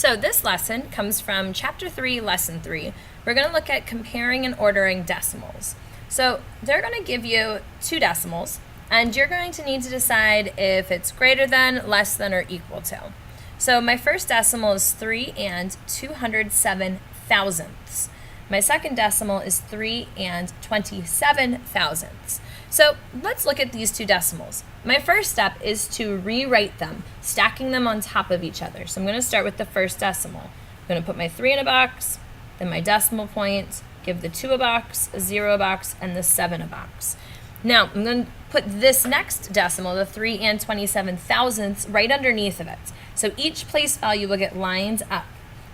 So this lesson comes from Chapter 3, Lesson 3. We're going to look at comparing and ordering decimals. So they're going to give you two decimals, and you're going to need to decide if it's greater than, less than, or equal to. So my first decimal is 3 and 207 thousandths. My second decimal is 3 and 27 thousandths. So let's look at these two decimals. My first step is to rewrite them, stacking them on top of each other. So I'm going to start with the first decimal. I'm going to put my 3 in a box, then my decimal point, give the 2 a box, a 0 a box, and the 7 a box. Now I'm going to put this next decimal, the 3 and 27 thousandths, right underneath of it. So each place value will get lined up.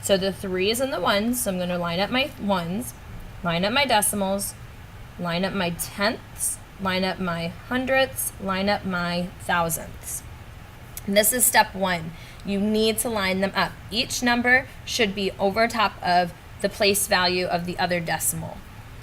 So the 3 is in the ones, so I'm going to line up my ones, line up my decimals, line up my tenths, line up my hundredths, line up my thousandths. And this is step 1. You need to line them up. Each number should be over top of the place value of the other decimal.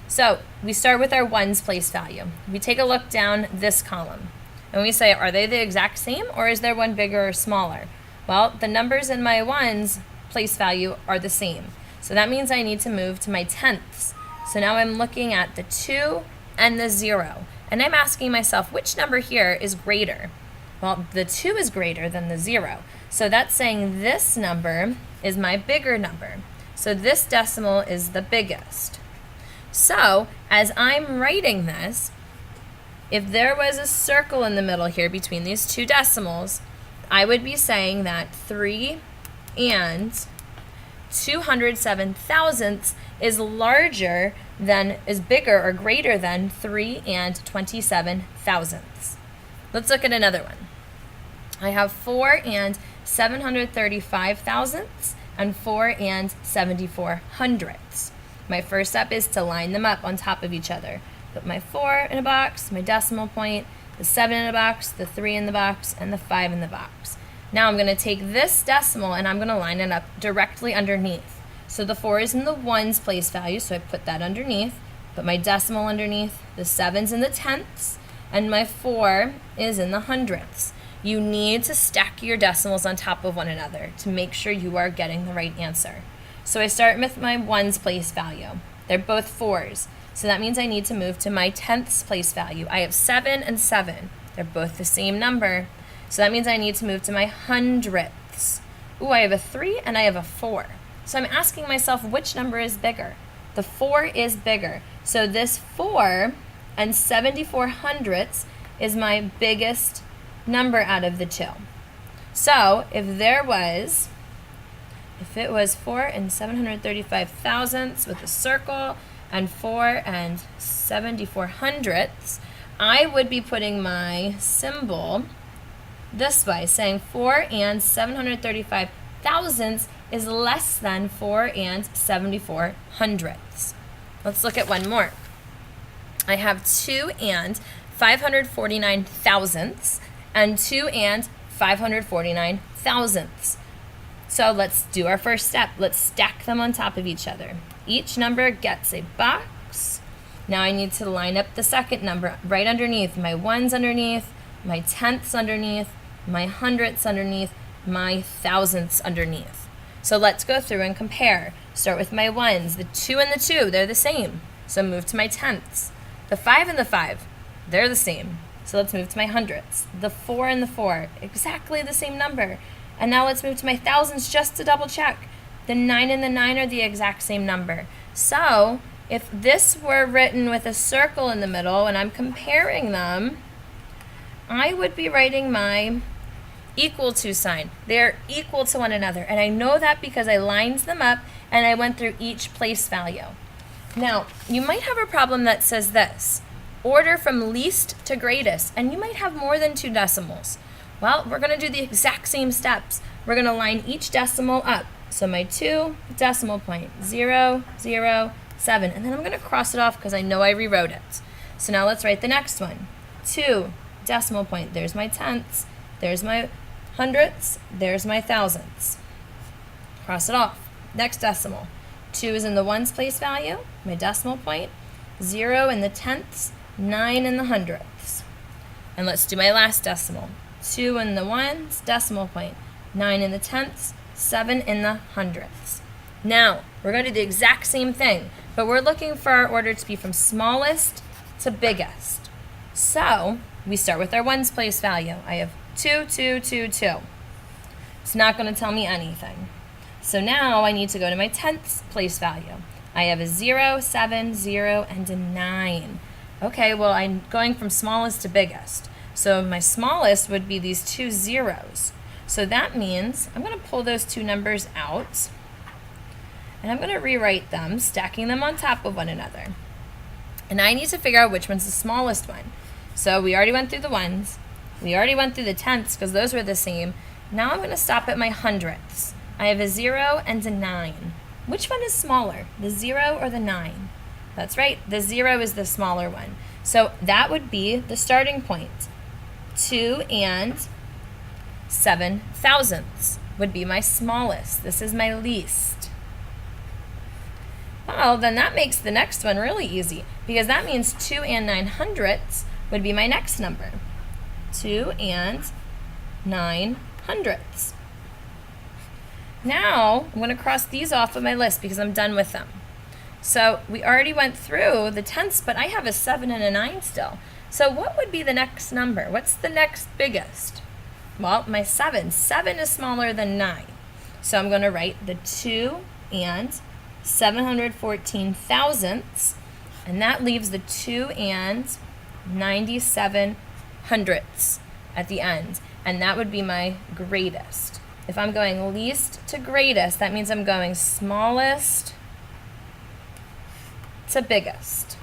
So we start with our ones place value. We take a look down this column and we say, are they the exact same, or is there one bigger or smaller? Well, the numbers in my ones place value are the same. So that means I need to move to my tenths. So now I'm looking at the 2 and the 0. And I'm asking myself, which number here is greater? Well, the 2 is greater than the 0. So that's saying this number is my bigger number. So this decimal is the biggest. So as I'm writing this, if there was a circle in the middle here between these two decimals, I would be saying that 3 and 207 thousandths is larger than, is bigger or greater than 3 and 27 thousandths. Let's look at another one. I have 4 and 735 thousandths and 4 and 74 hundredths. My first step is to line them up on top of each other. Put my 4 in a box, my decimal point, the 7 in a box, the 3 in the box, and the 5 in the box. Now I'm going to take this decimal and I'm going to line it up directly underneath. So the 4 is in the ones place value, so I put that underneath, put my decimal underneath, the 7's in the tenths, and my 4 is in the hundredths. You need to stack your decimals on top of one another to make sure you are getting the right answer. So I start with my ones place value. They're both 4s. So that means I need to move to my tenths place value. I have 7 and 7. They're both the same number. So that means I need to move to my hundredths. Ooh, I have a 3 and I have a 4. So I'm asking myself, which number is bigger? The 4 is bigger. So this 4 and 74 hundredths is my biggest number out of the two. So if it was 4 and 735 thousandths with a circle and 4 and 74 hundredths, I would be putting my symbol this way, saying 4 and 735 thousandths is less than 4 and 74 hundredths. Let's look at one more. I have 2 and 549 thousandths and 2 and 549 thousandths. So let's do our first step. Let's stack them on top of each other. Each number gets a box. Now I need to line up the second number right underneath, my ones underneath, my tenths underneath, my hundredths underneath, my thousandths underneath. So let's go through and compare. Start with my ones. The 2 and the 2, they're the same. So move to my tenths. The 5 and the 5, they're the same. So let's move to my hundredths. The 4 and the 4, exactly the same number. And now let's move to my thousandths just to double check. The 9 and the 9 are the exact same number. So if this were written with a circle in the middle and I'm comparing them, I would be writing my equal to sign. They're equal to one another. And I know that because I lined them up and I went through each place value. Now, you might have a problem that says this: order from least to greatest, and you might have more than 2 decimals. Well, we're going to do the exact same steps. We're going to line each decimal up. So my 2, decimal point, 0, 0, 7. And then I'm going to cross it off because I know I rewrote it. So now let's write the next one. 2, decimal point. There's my tenths. There's my hundredths. There's my thousandths. Cross it off. Next decimal. 2 is in the ones place value, my decimal point. 0 in the tenths. 9 in the hundredths. And let's do my last decimal. 2 in the ones, decimal point. 9 in the tenths, 7 in the hundredths. Now, we're going to do the exact same thing, but we're looking for our order to be from smallest to biggest. So, we start with our ones place value. I have 2, 2, 2, 2. It's not going to tell me anything. So now I need to go to my tenths place value. I have a 0, 7, 0, and a 9. Okay, well, I'm going from smallest to biggest. So my smallest would be these 2 zeros. So that means I'm going to pull those two numbers out, and I'm going to rewrite them, stacking them on top of one another. And I need to figure out which one's the smallest one. So we already went through the ones. We already went through the tenths because those were the same. Now I'm going to stop at my hundredths. I have a 0 and a 9. Which one is smaller, the 0 or the 9? That's right, the 0 is the smaller one. So that would be the starting point. 2 and 7 thousandths would be my smallest. This is my least. Well, then that makes the next one really easy, because that means 2 and 9 hundredths would be my next number. 2 and 9 hundredths. Now, I'm going to cross these off of my list because I'm done with them. So we already went through the tenths, but I have a 7 and a 9 still. So what would be the next number? What's the next biggest? Well, my 7. 7 is smaller than 9. So I'm going to write the 2 and 714 thousandths, and that leaves the 2 and 97 hundredths at the end, and that would be my greatest. If I'm going least to greatest, that means I'm going smallest to biggest.